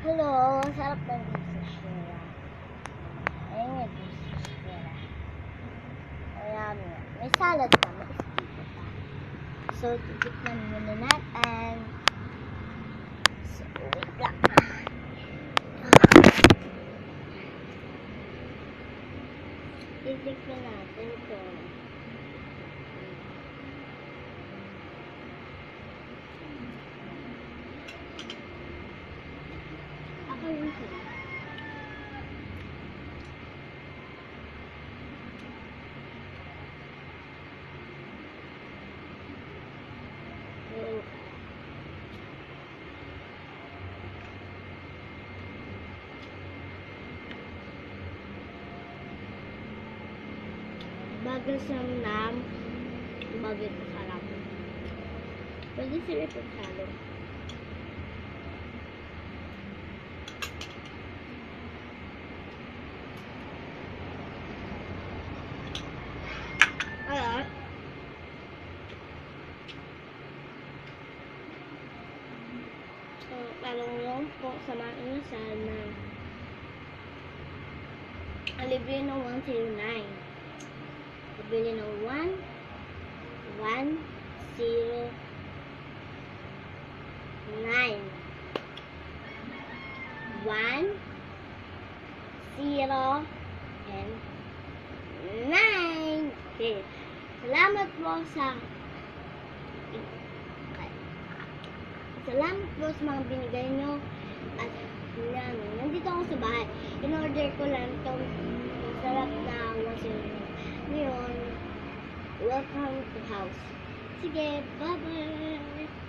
Hello, ang sarap ng biscuit. Ayun nga, biscuit. Ayan, may salad pa, may stick pa. So, titikman muna natin. So, wait lang. Titikman natin ito. Ako yung sila. Bagal sa nam, bagal sa sarap. Pwede sila pagsalo. Alright. So, talong yung po sa mga inasal na alibre ng 109. Bili ng 1, 1, 0, 9. 1, 0, and 9. Okay. Salamat po sa mga binigay nyo. At yan, nandito ako sa bahay. In-order ko lang itong masarap na wasabi. Ngayon, welcome to house. Sige, bye-bye!